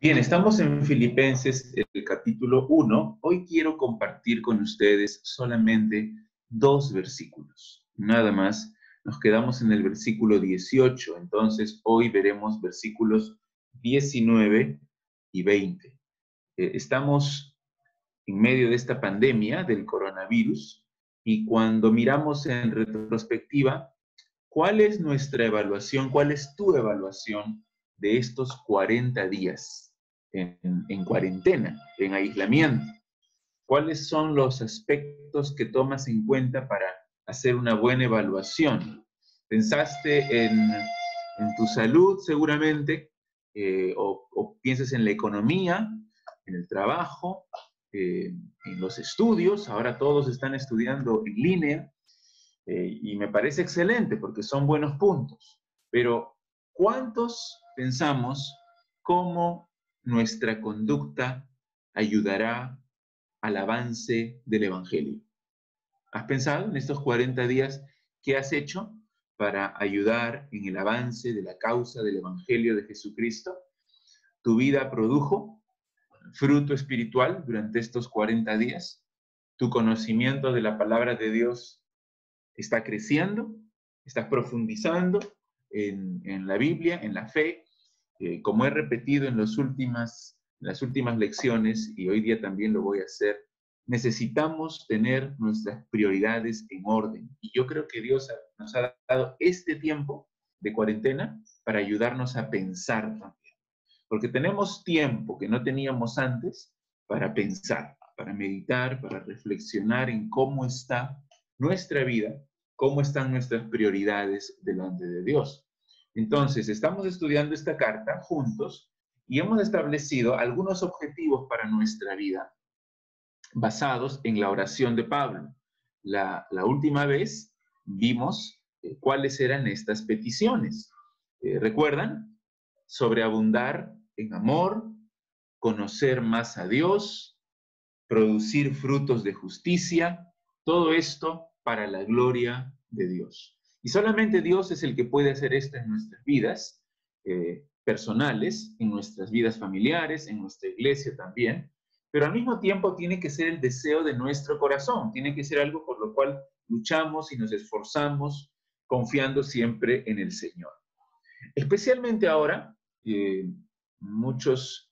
Bien, estamos en Filipenses, el capítulo 1. Hoy quiero compartir con ustedes solamente dos versículos. Nada más, nos quedamos en el versículo 18. Entonces, hoy veremos versículos 19 y 20. Estamos en medio de esta pandemia del coronavirus y cuando miramos en retrospectiva, ¿cuál es nuestra evaluación? ¿Cuál es tu evaluación de estos 40 días en cuarentena, en aislamiento? ¿Cuáles son los aspectos que tomas en cuenta para hacer una buena evaluación? ¿Pensaste en tu salud seguramente? O piensas en la economía, en el trabajo, en los estudios. Ahora todos están estudiando en línea. Y me parece excelente porque son buenos puntos. Pero, ¿cuántos pensamos cómo nuestra conducta ayudará al avance del Evangelio? ¿Has pensado en estos 40 días qué has hecho para ayudar en el avance de la causa del Evangelio de Jesucristo? ¿Tu vida produjo fruto espiritual durante estos 40 días? ¿Tu conocimiento de la palabra de Dios está creciendo? ¿Estás profundizando en la Biblia, en la fe? Como he repetido en las últimas lecciones, y hoy día también lo voy a hacer, necesitamos tener nuestras prioridades en orden. Y yo creo que Dios nos ha dado este tiempo de cuarentena para ayudarnos a pensar también. Porque tenemos tiempo que no teníamos antes para pensar, para meditar, para reflexionar en cómo está nuestra vida, cómo están nuestras prioridades delante de Dios. Entonces, estamos estudiando esta carta juntos y hemos establecido algunos objetivos para nuestra vida basados en la oración de Pablo. La última vez vimos cuáles eran estas peticiones. ¿Recuerdan? Sobreabundar en amor, conocer más a Dios, producir frutos de justicia, todo esto para la gloria de Dios. Y solamente Dios es el que puede hacer esto en nuestras vidas personales, en nuestras vidas familiares, en nuestra iglesia también, pero al mismo tiempo tiene que ser el deseo de nuestro corazón, tiene que ser algo por lo cual luchamos y nos esforzamos, confiando siempre en el Señor. Especialmente ahora, muchos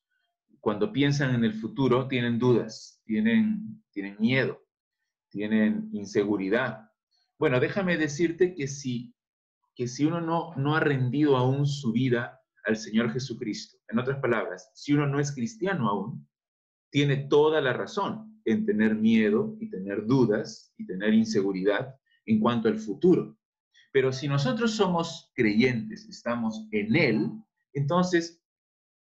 cuando piensan en el futuro tienen dudas, tienen miedo, tienen inseguridad. Bueno, déjame decirte que si uno no ha rendido aún su vida al Señor Jesucristo, en otras palabras, si uno no es cristiano aún, tiene toda la razón en tener miedo y tener dudas y tener inseguridad en cuanto al futuro. Pero si nosotros somos creyentes, estamos en Él, entonces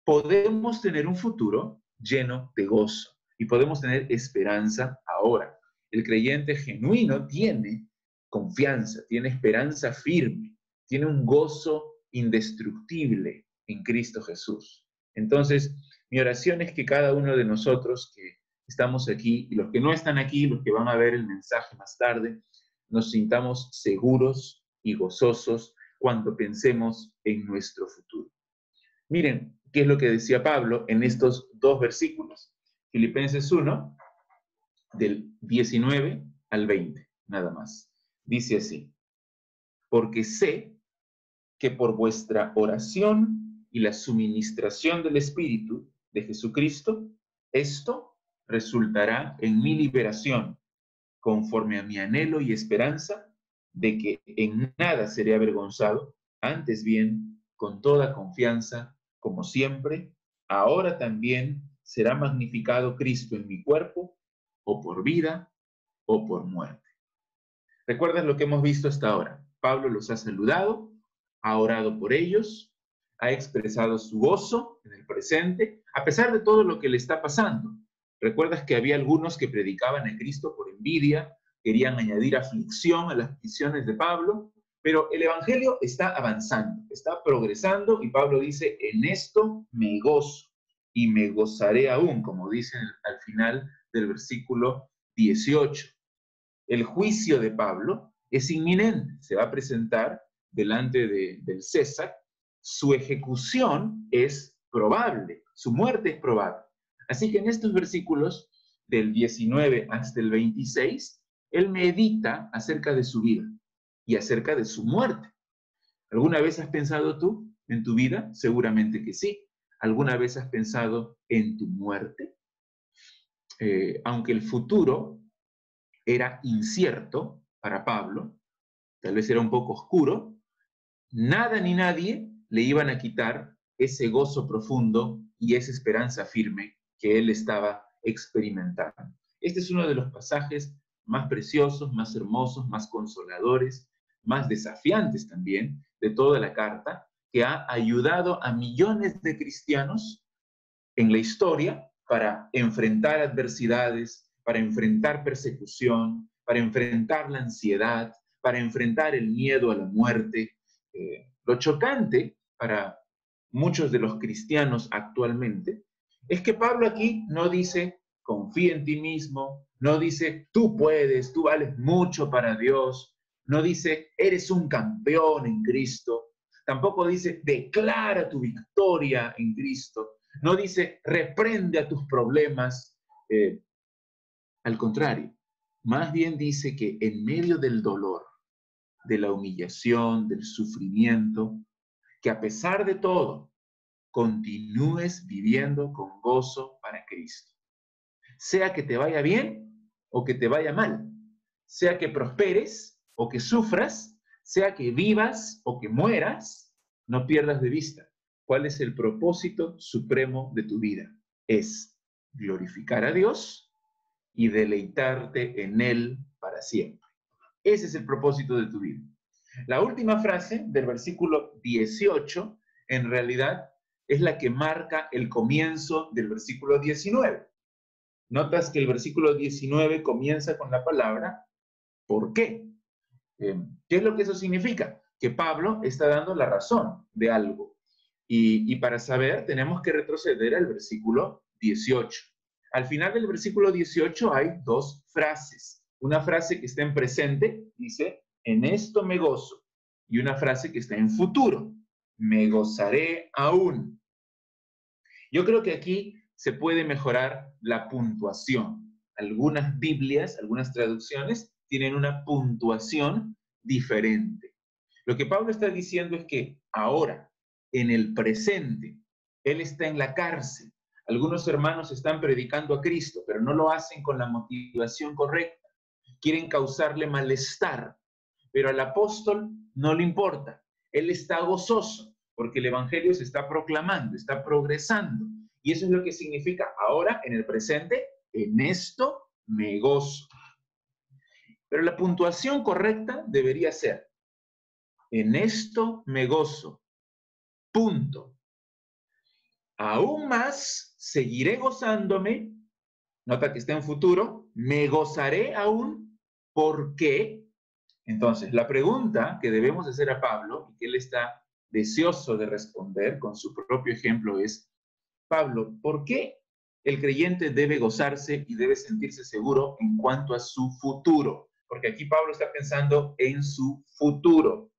podemos tener un futuro lleno de gozo y podemos tener esperanza ahora. El creyente genuino tiene confianza, tiene esperanza firme, tiene un gozo indestructible en Cristo Jesús. Entonces, mi oración es que cada uno de nosotros que estamos aquí y los que no están aquí, los que van a ver el mensaje más tarde, nos sintamos seguros y gozosos cuando pensemos en nuestro futuro. Miren qué es lo que decía Pablo en estos dos versículos. Filipenses 1, del 19 al 20, nada más. Dice así: porque sé que por vuestra oración y la suministración del Espíritu de Jesucristo, esto resultará en mi liberación, conforme a mi anhelo y esperanza de que en nada seré avergonzado, antes bien, con toda confianza, como siempre, ahora también será magnificado Cristo en mi cuerpo, o por vida, o por muerte. ¿Recuerdas lo que hemos visto hasta ahora? Pablo los ha saludado, ha orado por ellos, ha expresado su gozo en el presente, a pesar de todo lo que le está pasando. ¿Recuerdas que había algunos que predicaban a Cristo por envidia, querían añadir aflicción a las visiones de Pablo? Pero el Evangelio está avanzando, está progresando y Pablo dice, en esto me gozo y me gozaré aún, como dice al final del versículo 18. El juicio de Pablo es inminente, se va a presentar delante del César, su ejecución es probable, su muerte es probable. Así que en estos versículos, del 19 hasta el 26, él medita acerca de su vida y acerca de su muerte. ¿Alguna vez has pensado tú en tu vida? Seguramente que sí. ¿Alguna vez has pensado en tu muerte? Aunque el futuro era incierto para Pablo, tal vez era un poco oscuro, nada ni nadie le iban a quitar ese gozo profundo y esa esperanza firme que él estaba experimentando. Este es uno de los pasajes más preciosos, más hermosos, más consoladores, más desafiantes también de toda la carta, que ha ayudado a millones de cristianos en la historia para enfrentar adversidades, para enfrentar persecución, para enfrentar la ansiedad, para enfrentar el miedo a la muerte. Lo chocante para muchos de los cristianos actualmente es que Pablo aquí no dice, confía en ti mismo, no dice, tú puedes, tú vales mucho para Dios, no dice, eres un campeón en Cristo, tampoco dice, declara tu victoria en Cristo, no dice, reprende a tus problemas. Al contrario, más bien dice que en medio del dolor, de la humillación, del sufrimiento, que a pesar de todo, continúes viviendo con gozo para Cristo. Sea que te vaya bien o que te vaya mal, sea que prosperes o que sufras, sea que vivas o que mueras, no pierdas de vista cuál es el propósito supremo de tu vida. Es glorificar a Dios y deleitarte en Él para siempre. Ese es el propósito de tu vida. La última frase del versículo 18, en realidad, es la que marca el comienzo del versículo 19. Notas que el versículo 19 comienza con la palabra ¿por qué? ¿Qué es lo que eso significa? Que Pablo está dando la razón de algo. Y para saber, tenemos que retroceder al versículo 18. Al final del versículo 18 hay dos frases. Una frase que está en presente, dice, en esto me gozo. Y una frase que está en futuro, me gozaré aún. Yo creo que aquí se puede mejorar la puntuación. Algunas Biblias, algunas traducciones tienen una puntuación diferente. Lo que Pablo está diciendo es que ahora, en el presente, él está en la cárcel. Algunos hermanos están predicando a Cristo, pero no lo hacen con la motivación correcta. Quieren causarle malestar, pero al apóstol no le importa. Él está gozoso porque el evangelio se está proclamando, está progresando. Y eso es lo que significa ahora, en el presente, en esto me gozo. Pero la puntuación correcta debería ser, en esto me gozo, punto. Aún más, seguiré gozándome, nota que está en futuro, me gozaré aún, ¿por qué? Entonces, la pregunta que debemos hacer a Pablo, y que él está deseoso de responder con su propio ejemplo, es, Pablo, ¿por qué el creyente debe gozarse y debe sentirse seguro en cuanto a su futuro? Porque aquí Pablo está pensando en su futuro.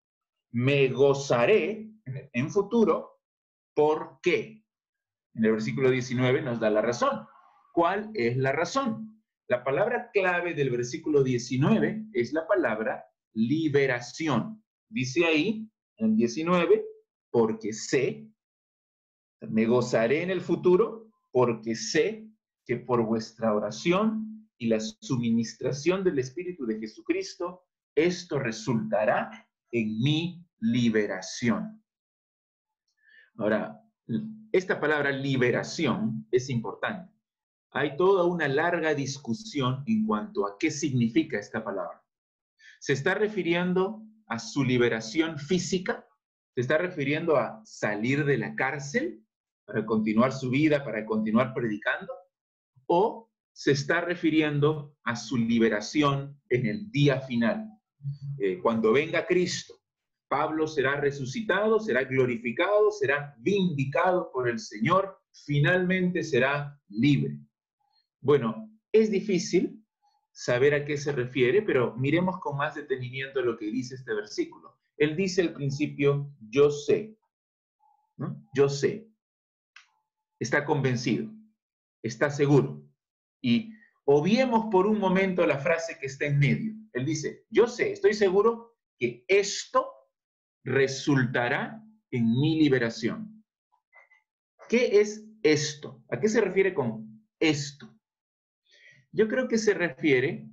Me gozaré en futuro, ¿por qué? En el versículo 19 nos da la razón. ¿Cuál es la razón? La palabra clave del versículo 19 es la palabra liberación. Dice ahí, en 19, porque sé, me gozaré en el futuro, porque sé que por vuestra oración y la suministración del Espíritu de Jesucristo, esto resultará en mi liberación. Ahora, esta palabra liberación es importante. Hay toda una larga discusión en cuanto a qué significa esta palabra. ¿Se está refiriendo a su liberación física? ¿Se está refiriendo a salir de la cárcel para continuar su vida, para continuar predicando? ¿O se está refiriendo a su liberación en el día final? Cuando venga Cristo, Pablo será resucitado, será glorificado, será vindicado por el Señor, finalmente será libre. Bueno, es difícil saber a qué se refiere, pero miremos con más detenimiento lo que dice este versículo. Él dice al principio, yo sé, ¿no? Yo sé. está convencido, está seguro. Y obviemos por un momento la frase que está en medio. Él dice, yo sé, estoy seguro que esto resultará en mi liberación. ¿Qué es esto? ¿A qué se refiere con esto? Yo creo que se refiere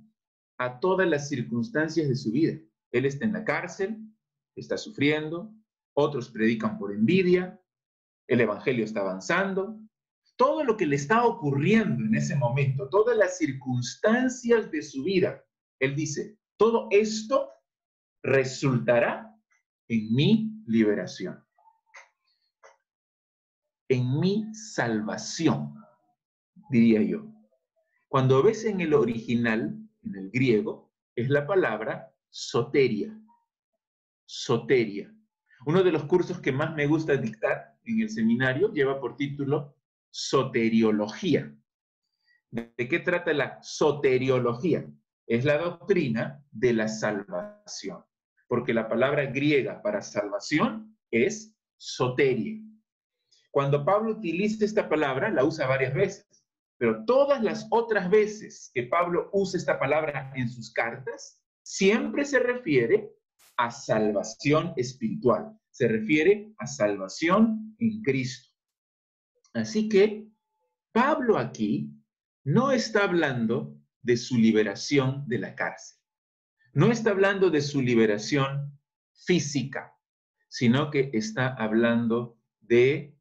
a todas las circunstancias de su vida. Él está en la cárcel, está sufriendo, otros predican por envidia, el evangelio está avanzando. Todo lo que le está ocurriendo en ese momento, todas las circunstancias de su vida, él dice, todo esto resultará en mi liberación, en mi salvación, diría yo. Cuando ves en el original, en el griego, es la palabra soteria. Soteria. Uno de los cursos que más me gusta dictar en el seminario lleva por título Soteriología. ¿De qué trata la soteriología? Es la doctrina de la salvación, porque la palabra griega para salvación es soteria. Cuando Pablo utiliza esta palabra, la usa varias veces, pero todas las otras veces que Pablo usa esta palabra en sus cartas, siempre se refiere a salvación espiritual, se refiere a salvación en Cristo. Así que Pablo aquí no está hablando de su liberación de la cárcel, no está hablando de su liberación física, sino que está hablando de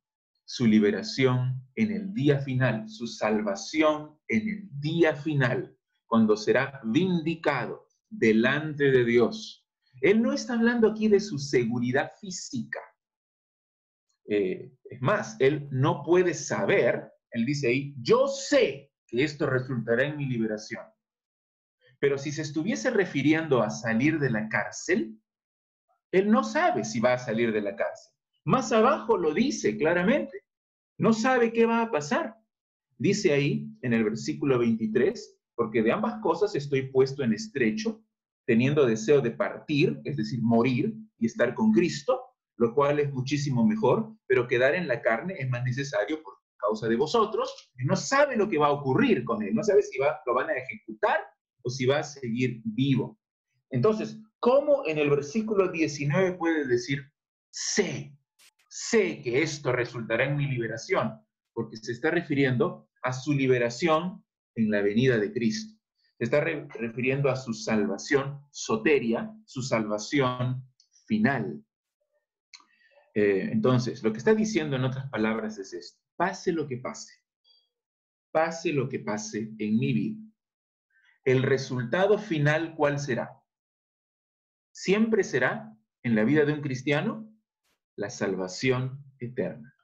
su liberación en el día final, su salvación en el día final, cuando será vindicado delante de Dios. Él no está hablando aquí de su seguridad física. Es más, él no puede saber, él dice ahí, yo sé que esto resultará en mi liberación. Pero si se estuviese refiriendo a salir de la cárcel, él no sabe si va a salir de la cárcel. Más abajo lo dice claramente. No sabe qué va a pasar. Dice ahí en el versículo 23, porque de ambas cosas estoy puesto en estrecho, teniendo deseo de partir, es decir, morir y estar con Cristo, lo cual es muchísimo mejor, pero quedar en la carne es más necesario por causa de vosotros. Y no sabe lo que va a ocurrir con él, no sabe si lo van a ejecutar o si va a seguir vivo. Entonces, ¿cómo en el versículo 19 puede decir, sé que esto resultará en mi liberación? Porque se está refiriendo a su liberación en la venida de Cristo. Se está refiriendo a su salvación soteria, su salvación final. Entonces, lo que está diciendo en otras palabras es esto: pase lo que pase en mi vida, el resultado final, ¿cuál será? Siempre será, en la vida de un cristiano, la salvación eterna,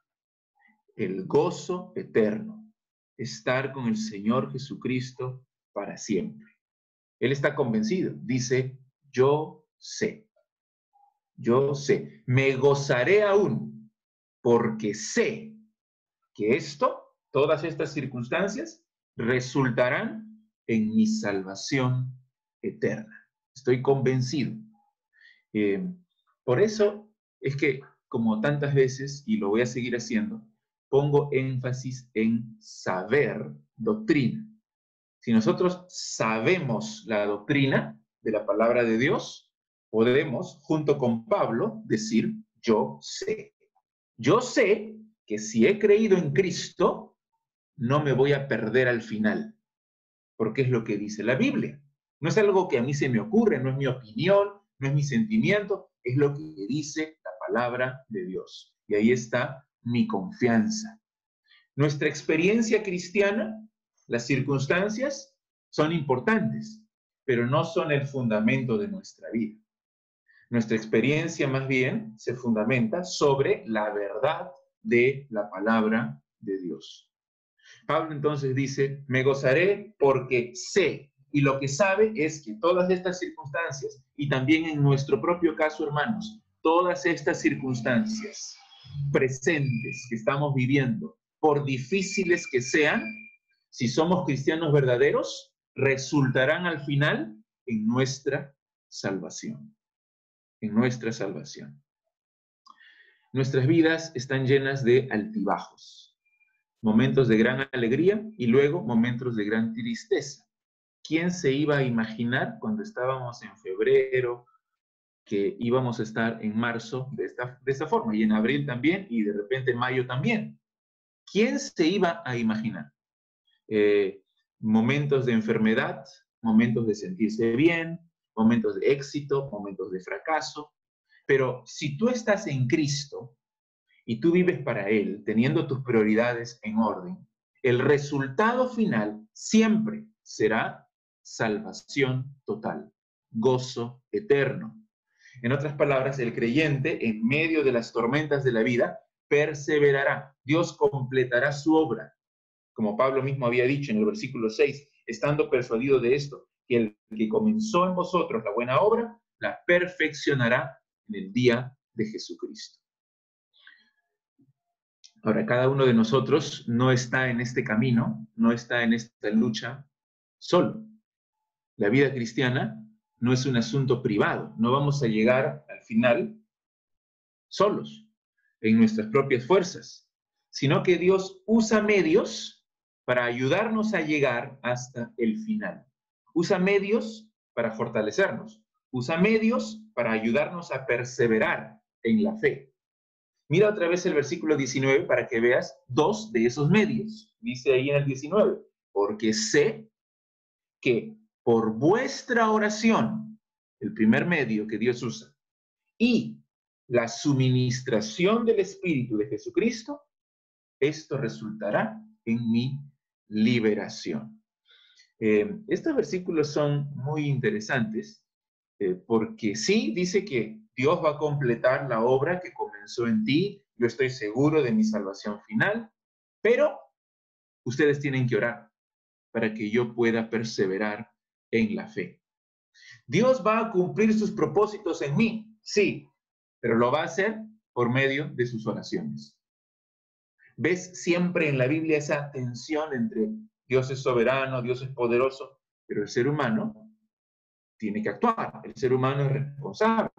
el gozo eterno, estar con el Señor Jesucristo para siempre. Él está convencido, dice, yo sé, me gozaré aún, porque sé que todas estas circunstancias, resultarán en mi salvación eterna. Estoy convencido. Por eso es que, como tantas veces, y lo voy a seguir haciendo, pongo énfasis en saber doctrina. Si nosotros sabemos la doctrina de la palabra de Dios, podemos, junto con Pablo, decir, yo sé. Yo sé que si he creído en Cristo, no me voy a perder al final, porque es lo que dice la Biblia. No es algo que a mí se me ocurre, no es mi opinión, no es mi sentimiento, es lo que dice la palabra de Dios. Y ahí está mi confianza. Nuestra experiencia cristiana, las circunstancias, son importantes, pero no son el fundamento de nuestra vida. Nuestra experiencia más bien se fundamenta sobre la verdad de la palabra de Dios. Pablo entonces dice, me gozaré porque sé, y lo que sabe es que todas estas circunstancias, y también en nuestro propio caso, hermanos, todas estas circunstancias presentes que estamos viviendo, por difíciles que sean, si somos cristianos verdaderos, resultarán al final en nuestra salvación, en nuestra salvación. Nuestras vidas están llenas de altibajos. momentos de gran alegría y luego momentos de gran tristeza. ¿Quién se iba a imaginar cuando estábamos en febrero que íbamos a estar en marzo de esta forma, y en abril también, y de repente en mayo también? ¿Quién se iba a imaginar? Momentos de enfermedad, momentos de sentirse bien, momentos de éxito, momentos de fracaso. Pero si tú estás en Cristo y tú vives para Él, teniendo tus prioridades en orden, el resultado final siempre será salvación total, gozo eterno. En otras palabras, el creyente, en medio de las tormentas de la vida, perseverará. Dios completará su obra. Como Pablo mismo había dicho en el versículo 6, estando persuadido de esto, que el que comenzó en vosotros la buena obra, la perfeccionará en el día de Jesucristo. Ahora, cada uno de nosotros no está en este camino, no está en esta lucha solo. La vida cristiana no es un asunto privado. No vamos a llegar al final solos, en nuestras propias fuerzas, sino que Dios usa medios para ayudarnos a llegar hasta el final. Usa medios para fortalecernos. Usa medios para ayudarnos a perseverar en la fe. Mira otra vez el versículo 19 para que veas dos de esos medios. Dice ahí en el 19, porque sé que por vuestra oración, el primer medio que Dios usa, y la suministración del Espíritu de Jesucristo, esto resultará en mi liberación. Estos versículos son muy interesantes porque sí, dice que Dios va a completar la obra que comenzó en ti, yo estoy seguro de mi salvación final, pero ustedes tienen que orar para que yo pueda perseverar en la fe. Dios va a cumplir sus propósitos en mí, sí, pero lo va a hacer por medio de sus oraciones. ¿Ves siempre en la Biblia esa tensión entre Dios es soberano, Dios es poderoso, pero el ser humano tiene que actuar, el ser humano es responsable,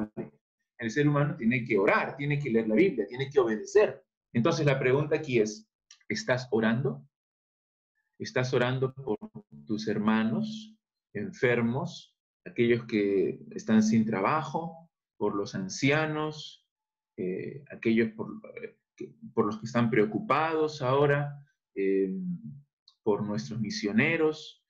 el ser humano tiene que orar, tiene que leer la Biblia, tiene que obedecer? Entonces la pregunta aquí es, ¿estás orando? ¿Estás orando por tus hermanos enfermos, aquellos que están sin trabajo, por los ancianos, aquellos por los que están preocupados ahora, por nuestros misioneros?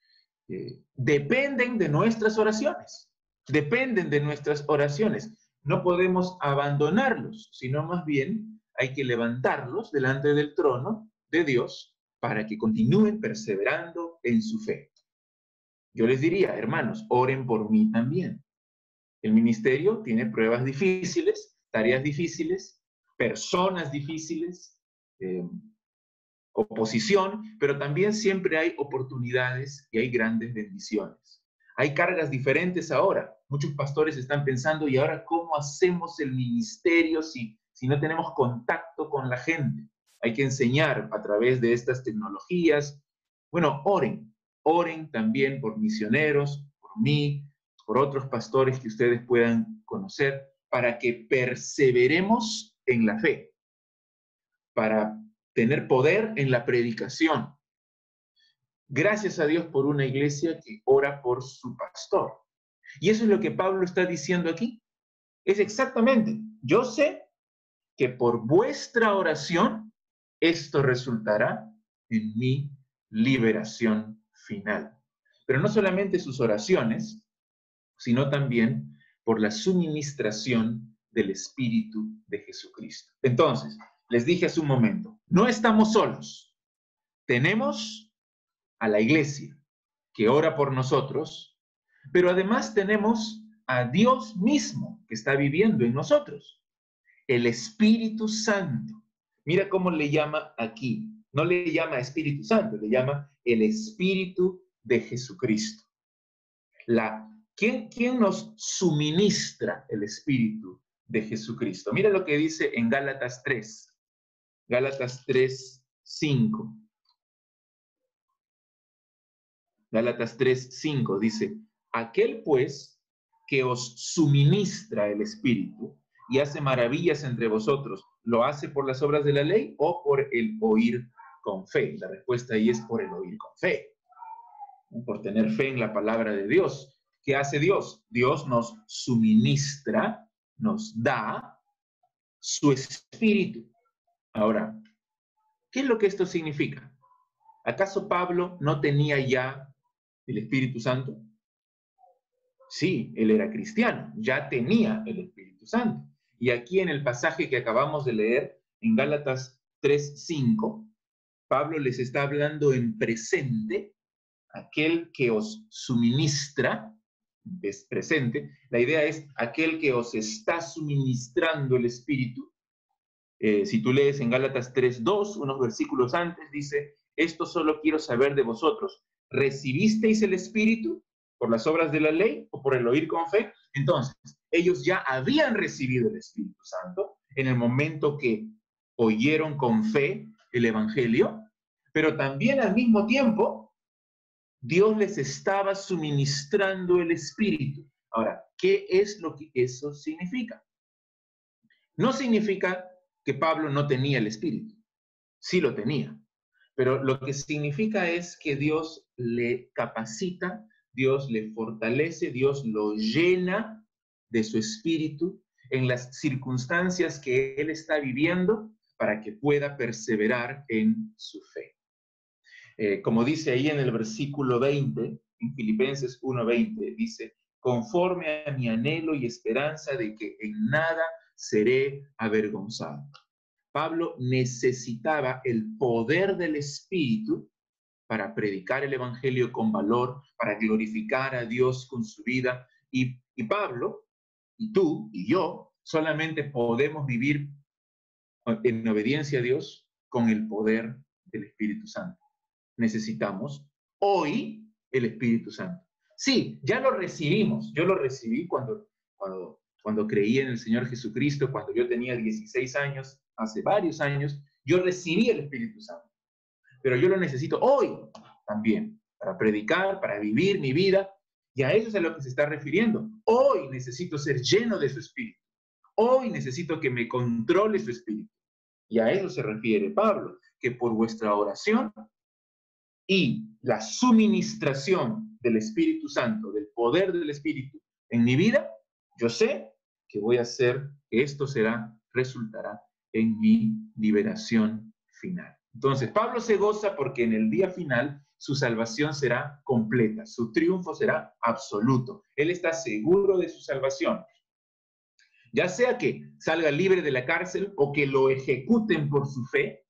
Dependen de nuestras oraciones, dependen de nuestras oraciones. No podemos abandonarlos, sino más bien hay que levantarlos delante del trono de Dios para que continúen perseverando en su fe. Yo les diría, hermanos, oren por mí también. El ministerio tiene pruebas difíciles, tareas difíciles, personas difíciles, oposición, pero también siempre hay oportunidades y hay grandes bendiciones. Hay cargas diferentes ahora. Muchos pastores están pensando, ¿y ahora cómo hacemos el ministerio si no tenemos contacto con la gente? Hay que enseñar a través de estas tecnologías. Bueno, oren también por misioneros, por mí, por otros pastores que ustedes puedan conocer, para que perseveremos en la fe, para tener poder en la predicación. Gracias a Dios por una iglesia que ora por su pastor. Y eso es lo que Pablo está diciendo aquí. Es exactamente, yo sé que por vuestra oración esto resultará en mi liberación final. Pero no solamente sus oraciones, sino también por la suministración del Espíritu de Jesucristo. Entonces, les dije hace un momento, no estamos solos. Tenemos a la iglesia que ora por nosotros, pero además tenemos a Dios mismo que está viviendo en nosotros, el Espíritu Santo. Mira cómo le llama aquí. No le llama Espíritu Santo, le llama el Espíritu de Jesucristo. ¿Quién nos suministra el Espíritu de Jesucristo? Mira lo que dice en Gálatas 3. Gálatas 3, 5. Gálatas 3, 5 dice, aquel pues que os suministra el Espíritu y hace maravillas entre vosotros, ¿lo hace por las obras de la ley o por el oír con fe. La respuesta ahí es por el oír con fe, ¿no? Por tener fe en la palabra de Dios. ¿Qué hace Dios? Dios nos suministra, nos da su espíritu. Ahora, ¿qué es lo que esto significa? ¿Acaso Pablo no tenía ya el Espíritu Santo? Sí, él era cristiano, ya tenía el Espíritu Santo. Y aquí en el pasaje que acabamos de leer, en Gálatas 3:5, Pablo les está hablando en presente, aquel que os suministra, es presente, la idea es aquel que os está suministrando el Espíritu. Si tú lees en Gálatas 3:2, unos versículos antes, dice, esto solo quiero saber de vosotros, ¿recibisteis el Espíritu por las obras de la ley o por el oír con fe? Entonces, ellos ya habían recibido el Espíritu Santo en el momento que oyeron con fe el Evangelio, pero también al mismo tiempo, Dios les estaba suministrando el Espíritu. Ahora, ¿qué es lo que eso significa? No significa que Pablo no tenía el Espíritu, sí lo tenía, pero lo que significa es que Dios le capacita, Dios le fortalece, Dios lo llena de su Espíritu en las circunstancias que él está viviendo para que pueda perseverar en su fe. Como dice ahí en el versículo 20, en Filipenses 1:20, dice, conforme a mi anhelo y esperanza de que en nada seré avergonzado. Pablo necesitaba el poder del Espíritu para predicar el Evangelio con valor, para glorificar a Dios con su vida. Y Pablo, y tú, y yo, solamente podemos vivir en obediencia a Dios con el poder del Espíritu Santo. Necesitamos hoy el Espíritu Santo. Sí, ya lo recibimos. Yo lo recibí cuando creí en el Señor Jesucristo, cuando yo tenía 16 años, hace varios años, yo recibí el Espíritu Santo. Pero yo lo necesito hoy también, para predicar, para vivir mi vida, y a eso es a lo que se está refiriendo. Hoy necesito ser lleno de su Espíritu. Hoy necesito que me controle su Espíritu. Y a eso se refiere Pablo, que por vuestra oración y la suministración del Espíritu Santo, del poder del Espíritu en mi vida, yo sé que voy a hacer, que esto resultará en mi liberación final. Entonces, Pablo se goza porque en el día final su salvación será completa, su triunfo será absoluto. Él está seguro de su salvación. Ya sea que salga libre de la cárcel o que lo ejecuten por su fe,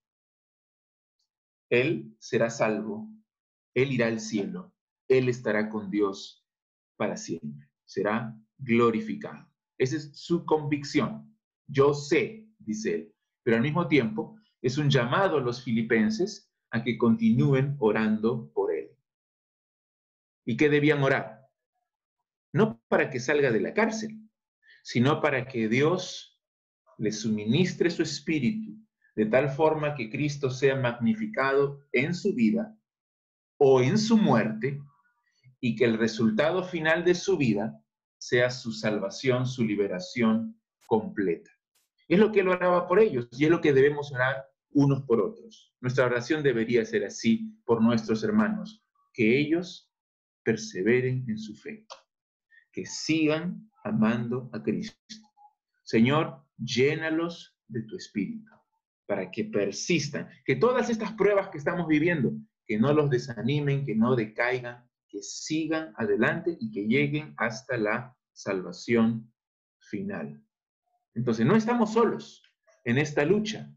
él será salvo, él irá al cielo, él estará con Dios para siempre, será glorificado. Esa es su convicción. Yo sé, dice él, pero al mismo tiempo es un llamado a los filipenses a que continúen orando por él. ¿Y qué debían orar? No para que salga de la cárcel, sino para que Dios le suministre su espíritu de tal forma que Cristo sea magnificado en su vida o en su muerte y que el resultado final de su vida sea su salvación, su liberación completa. Es lo que él oraba por ellos y es lo que debemos orar unos por otros. Nuestra oración debería ser así por nuestros hermanos, que ellos perseveren en su fe, que sigan amando a Cristo. Señor, llénalos de tu espíritu para que persistan, que todas estas pruebas que estamos viviendo, que no los desanimen, que no decaigan, que sigan adelante y que lleguen hasta la salvación final. Entonces, no estamos solos en esta lucha.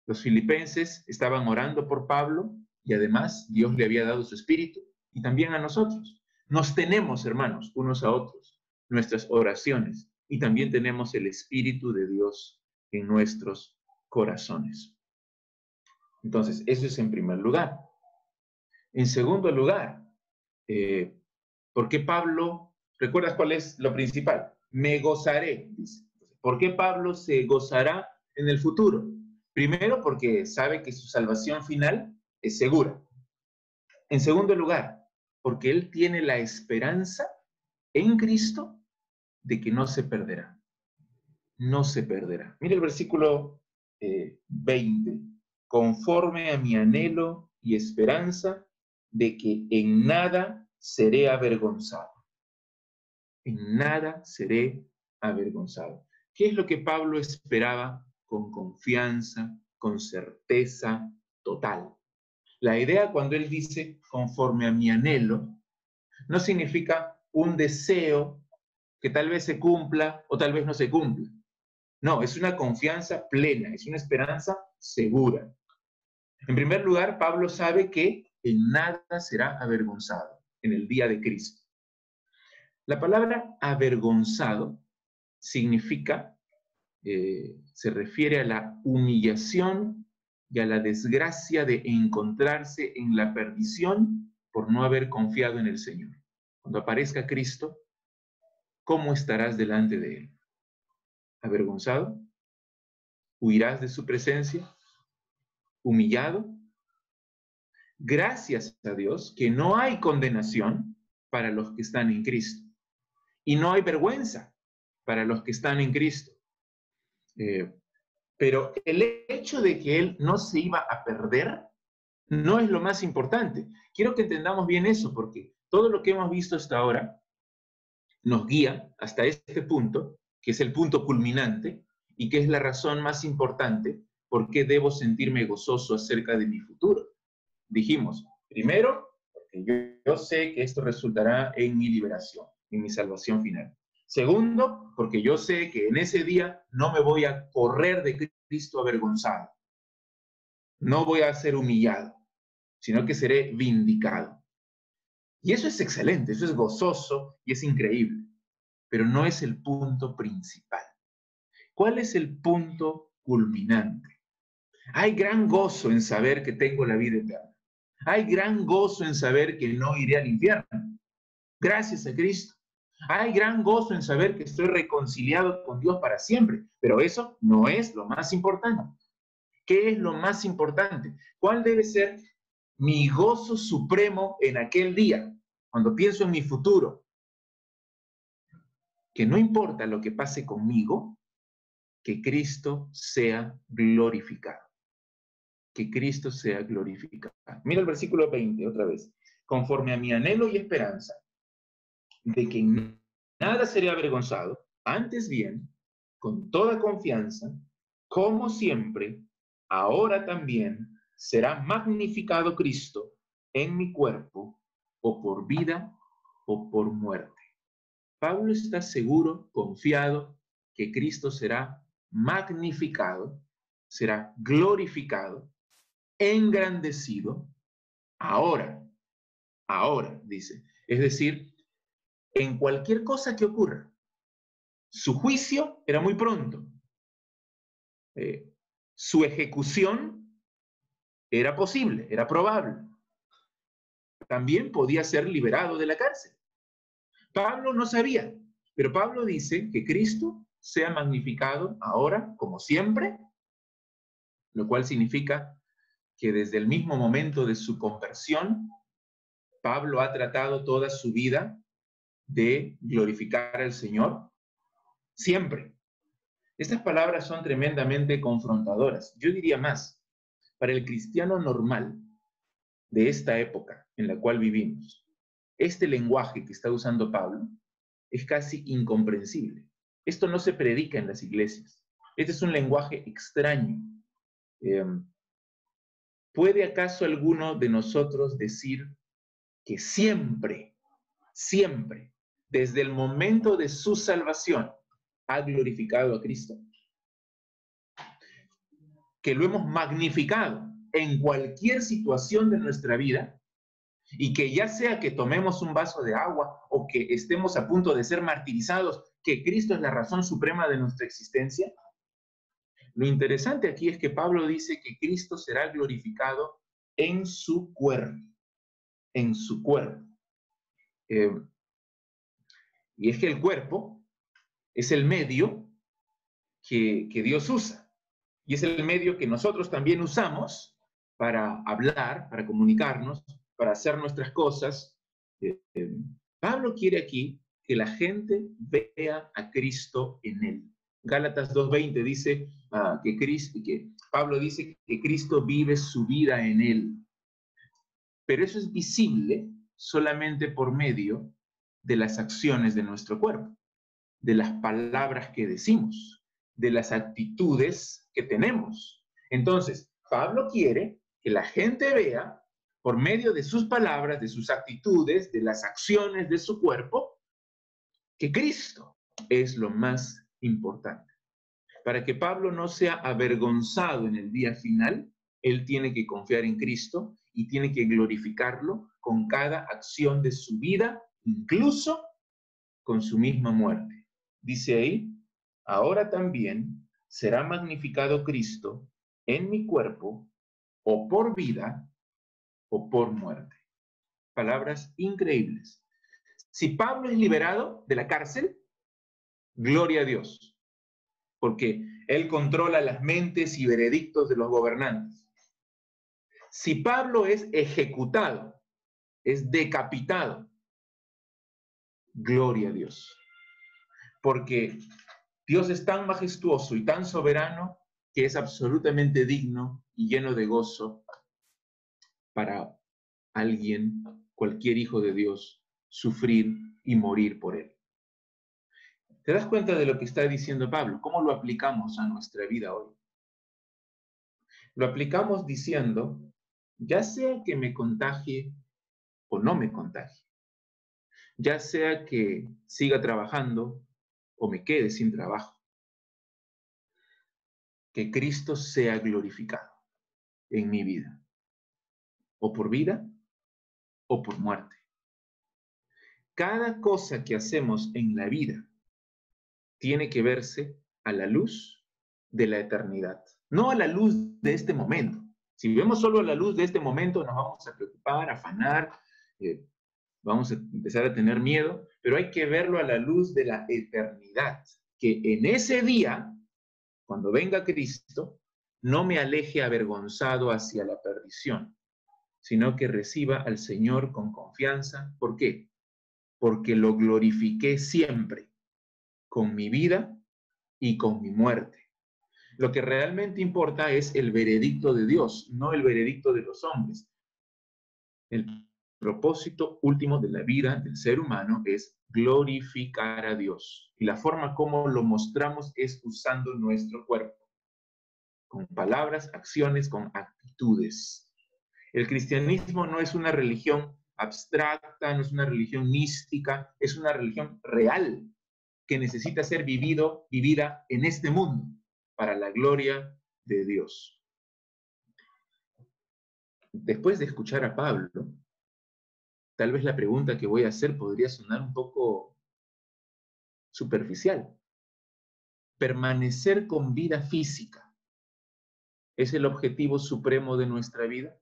Los filipenses estaban orando por Pablo y además Dios le había dado su espíritu y también a nosotros. Nos tenemos, hermanos, unos a otros, nuestras oraciones y también tenemos el Espíritu de Dios en nuestros corazones. Entonces, eso es en primer lugar. En segundo lugar, ¿por qué Pablo, recuerdas cuál es lo principal? Me gozaré, dice. ¿Por qué Pablo se gozará en el futuro? Primero, porque sabe que su salvación final es segura. En segundo lugar, porque él tiene la esperanza en Cristo de que no se perderá. No se perderá. Mira el versículo 20. conforme a mi anhelo y esperanza de que en nada seré avergonzado. En nada seré avergonzado. ¿Qué es lo que Pablo esperaba con confianza, con certeza total? La idea cuando él dice conforme a mi anhelo, no significa un deseo que tal vez se cumpla o tal vez no se cumpla. No, es una confianza plena, es una esperanza segura. En primer lugar, Pablo sabe que en nada será avergonzado en el día de Cristo. La palabra avergonzado significa, se refiere a la humillación y a la desgracia de encontrarse en la perdición por no haber confiado en el Señor. Cuando aparezca Cristo, ¿cómo estarás delante de Él? ¿Avergonzado? ¿Huirás de su presencia? ¿Humillado? Gracias a Dios que no hay condenación para los que están en Cristo. Y no hay vergüenza para los que están en Cristo. Pero el hecho de que Él no se iba a perder no es lo más importante. Quiero que entendamos bien eso, porque todo lo que hemos visto hasta ahora nos guía hasta este punto, que es el punto culminante, y que es la razón más importante por qué debo sentirme gozoso acerca de mi futuro. Dijimos, primero, porque yo sé que esto resultará en mi liberación, en mi salvación final. Segundo, porque yo sé que en ese día no me voy a correr de Cristo avergonzado. No voy a ser humillado, sino que seré vindicado. Y eso es excelente, eso es gozoso y es increíble, pero no es el punto principal. ¿Cuál es el punto culminante? Hay gran gozo en saber que tengo la vida eterna. Hay gran gozo en saber que no iré al infierno. Gracias a Cristo. Hay gran gozo en saber que estoy reconciliado con Dios para siempre. Pero eso no es lo más importante. ¿Qué es lo más importante? ¿Cuál debe ser mi gozo supremo en aquel día? Cuando pienso en mi futuro. Que no importa lo que pase conmigo, que Cristo sea glorificado. Que Cristo sea glorificado. Mira el versículo 20 otra vez. Conforme a mi anhelo y esperanza de que nada seré avergonzado, antes bien, con toda confianza, como siempre, ahora también será magnificado Cristo en mi cuerpo, o por vida o por muerte. Pablo está seguro, confiado, que Cristo será magnificado, será glorificado, engrandecido, ahora, dice. Es decir, en cualquier cosa que ocurra. Su juicio era muy pronto. Su ejecución era posible, era probable. También podía ser liberado de la cárcel. Pablo no sabía, pero Pablo dice que Cristo sea magnificado ahora, como siempre, lo cual significa que desde el mismo momento de su conversión, Pablo ha tratado toda su vida de glorificar al Señor, siempre. Estas palabras son tremendamente confrontadoras. Yo diría más, para el cristiano normal de esta época en la cual vivimos, este lenguaje que está usando Pablo es casi incomprensible. Esto no se predica en las iglesias. Este es un lenguaje extraño. ¿Puede acaso alguno de nosotros decir que siempre, desde el momento de su salvación, ha glorificado a Cristo? Que lo hemos magnificado en cualquier situación de nuestra vida y que ya sea que tomemos un vaso de agua o que estemos a punto de ser martirizados, que Cristo es la razón suprema de nuestra existencia. Lo interesante aquí es que Pablo dice que Cristo será glorificado en su cuerpo, en su cuerpo. Y es que el cuerpo es el medio que Dios usa. Y es el medio que nosotros también usamos para hablar, para comunicarnos, para hacer nuestras cosas. Pablo quiere aquí que la gente vea a Cristo en él. Gálatas 2:20 dice que Pablo dice que Cristo vive su vida en él. Pero eso es visible solamente por medio de las acciones de nuestro cuerpo, de las palabras que decimos, de las actitudes que tenemos. Entonces, Pablo quiere que la gente vea, por medio de sus palabras, de sus actitudes, de las acciones de su cuerpo, que Cristo es lo más importante. Para que Pablo no sea avergonzado en el día final, él tiene que confiar en Cristo y tiene que glorificarlo con cada acción de su vida, incluso con su misma muerte. Dice ahí, ahora también será magnificado Cristo en mi cuerpo, o por vida, o por muerte. Palabras increíbles. Si Pablo es liberado de la cárcel, gloria a Dios, porque él controla las mentes y veredictos de los gobernantes. Si Pablo es ejecutado, es decapitado, gloria a Dios, porque Dios es tan majestuoso y tan soberano que es absolutamente digno y lleno de gozo para alguien, cualquier hijo de Dios, sufrir y morir por él. ¿Te das cuenta de lo que está diciendo Pablo? ¿Cómo lo aplicamos a nuestra vida hoy? Lo aplicamos diciendo, ya sea que me contagie o no me contagie, ya sea que siga trabajando o me quede sin trabajo, que Cristo sea glorificado en mi vida, o por vida o por muerte. Cada cosa que hacemos en la vida tiene que verse a la luz de la eternidad, no a la luz de este momento. Si vemos solo a la luz de este momento, nos vamos a preocupar, a afanar, vamos a empezar a tener miedo, pero hay que verlo a la luz de la eternidad, que en ese día, cuando venga Cristo, no me aleje avergonzado hacia la perdición, sino que reciba al Señor con confianza. ¿Por qué? Porque lo glorifiqué siempre, con mi vida y con mi muerte. Lo que realmente importa es el veredicto de Dios, no el veredicto de los hombres. El propósito último de la vida del ser humano es glorificar a Dios. Y la forma como lo mostramos es usando nuestro cuerpo, con palabras, acciones, con actitudes. El cristianismo no es una religión abstracta, no es una religión mística, es una religión real que necesita ser vivida en este mundo para la gloria de Dios. Después de escuchar a Pablo, tal vez la pregunta que voy a hacer podría sonar un poco superficial. ¿Permanecer con vida física es el objetivo supremo de nuestra vida?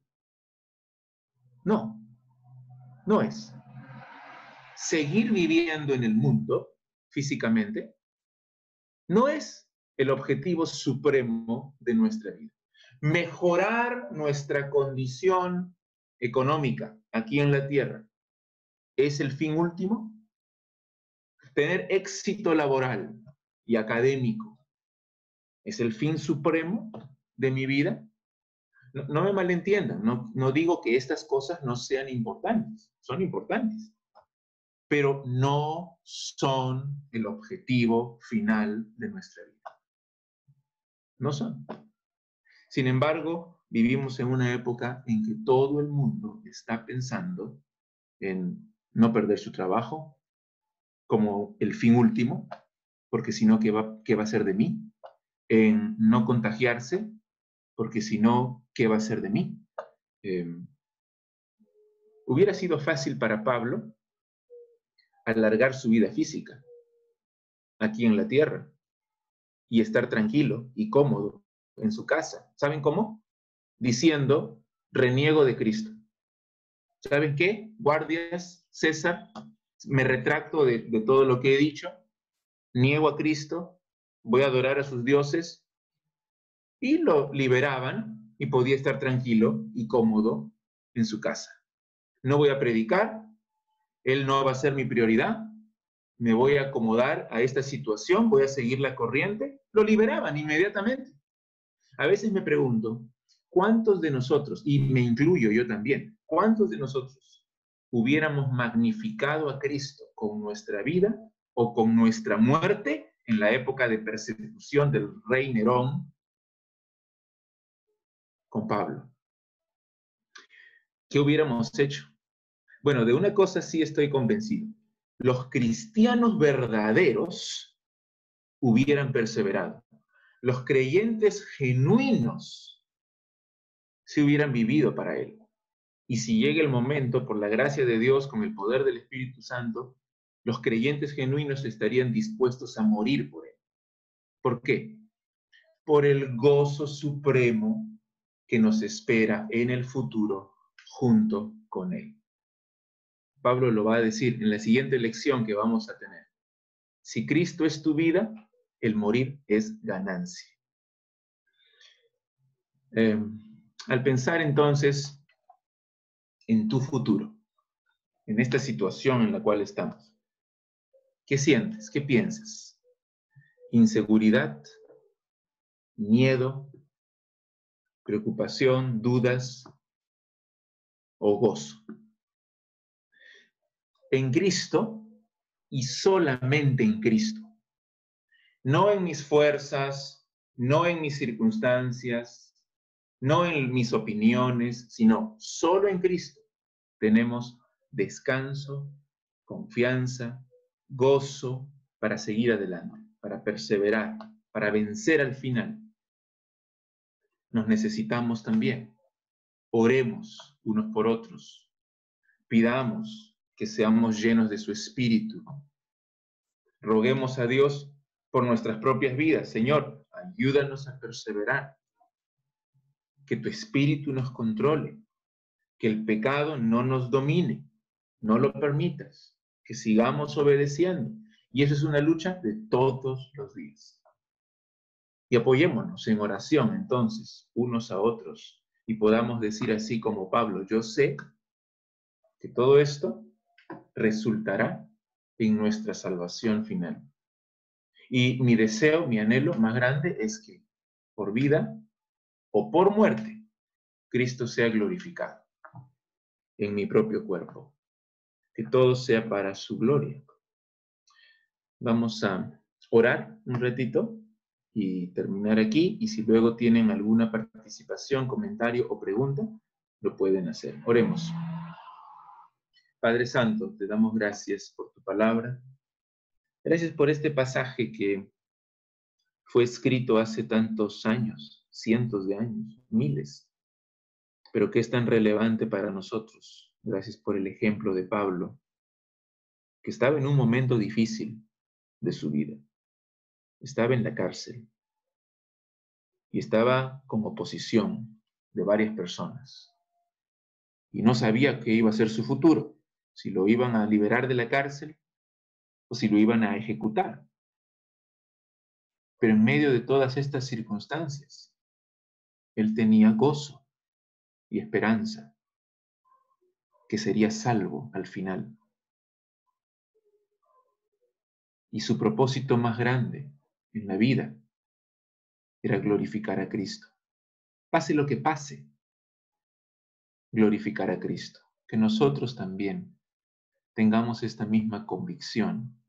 No, no es. Seguir viviendo en el mundo físicamente no es el objetivo supremo de nuestra vida. Mejorar nuestra condición económica aquí en la tierra es el fin último. Tener éxito laboral y académico es el fin supremo de mi vida. No me malentiendan, no digo que estas cosas no sean importantes, son importantes, pero no son el objetivo final de nuestra vida. No son. Sin embargo, vivimos en una época en que todo el mundo está pensando en no perder su trabajo como el fin último, porque si no, ¿qué va a ser de mí? En no contagiarse, porque si no, ¿qué va a ser de mí? Hubiera sido fácil para Pablo alargar su vida física aquí en la tierra y estar tranquilo y cómodo en su casa. ¿Saben cómo? Diciendo, reniego de Cristo. ¿Saben qué? Guardias, César, me retracto de todo lo que he dicho, niego a Cristo, voy a adorar a sus dioses, y lo liberaban y podía estar tranquilo y cómodo en su casa. No voy a predicar, él no va a ser mi prioridad, me voy a acomodar a esta situación, voy a seguir la corriente, lo liberaban inmediatamente. A veces me pregunto, ¿cuántos de nosotros, y me incluyo yo también, cuántos de nosotros hubiéramos magnificado a Cristo con nuestra vida o con nuestra muerte en la época de persecución del rey Nerón con Pablo? ¿Qué hubiéramos hecho? Bueno, de una cosa sí estoy convencido. Los cristianos verdaderos hubieran perseverado. Los creyentes genuinos se hubieran vivido para Él. Y si llega el momento, por la gracia de Dios, con el poder del Espíritu Santo, los creyentes genuinos estarían dispuestos a morir por Él. ¿Por qué? Por el gozo supremo que nos espera en el futuro junto con Él. Pablo lo va a decir en la siguiente lección que vamos a tener. Si Cristo es tu vida, el morir es ganancia. Al pensar entonces en tu futuro, en esta situación en la cual estamos, ¿qué sientes? ¿Qué piensas? ¿Inseguridad? ¿Miedo? ¿Preocupación? ¿Dudas? ¿O gozo? En Cristo y solamente en Cristo. No en mis fuerzas, no en mis circunstancias, no en mis opiniones, sino solo en Cristo tenemos descanso, confianza, gozo para seguir adelante, para perseverar, para vencer al final. Nos necesitamos también. Oremos unos por otros. Pidamos que seamos llenos de su Espíritu. Roguemos a Dios por nuestras propias vidas. Señor, ayúdanos a perseverar. Que tu Espíritu nos controle. Que el pecado no nos domine. No lo permitas. Que sigamos obedeciendo. Y eso es una lucha de todos los días. Y apoyémonos en oración, entonces, unos a otros. Y podamos decir así como Pablo, yo sé que todo esto resultará en nuestra salvación final. Y mi deseo, mi anhelo más grande es que por vida o por muerte, Cristo sea glorificado en mi propio cuerpo. Que todo sea para su gloria. Vamos a orar un ratito y terminar aquí. Y si luego tienen alguna participación, comentario o pregunta, lo pueden hacer. Oremos. Padre Santo, te damos gracias por tu palabra. Gracias por este pasaje que fue escrito hace tantos años, cientos de años, miles, pero que es tan relevante para nosotros. Gracias por el ejemplo de Pablo, que estaba en un momento difícil de su vida. Estaba en la cárcel y estaba con oposición de varias personas. Y no sabía qué iba a ser su futuro, si lo iban a liberar de la cárcel o si lo iban a ejecutar. Pero en medio de todas estas circunstancias, él tenía gozo y esperanza, que sería salvo al final. Y su propósito más grande en la vida era glorificar a Cristo. Pase lo que pase, glorificar a Cristo. Que nosotros también tengamos esta misma convicción,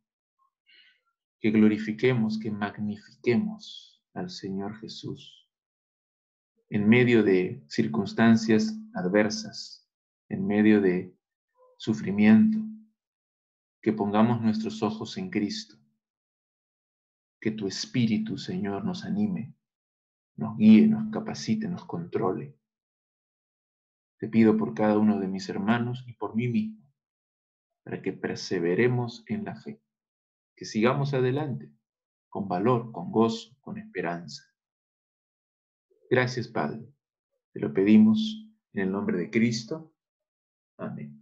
que glorifiquemos, que magnifiquemos al Señor Jesús en medio de circunstancias adversas, en medio de sufrimiento, que pongamos nuestros ojos en Cristo. Que tu Espíritu, Señor, nos anime, nos guíe, nos capacite, nos controle. Te pido por cada uno de mis hermanos y por mí mismo, para que perseveremos en la fe, que sigamos adelante, con valor, con gozo, con esperanza. Gracias, Padre. Te lo pedimos en el nombre de Cristo. Amén.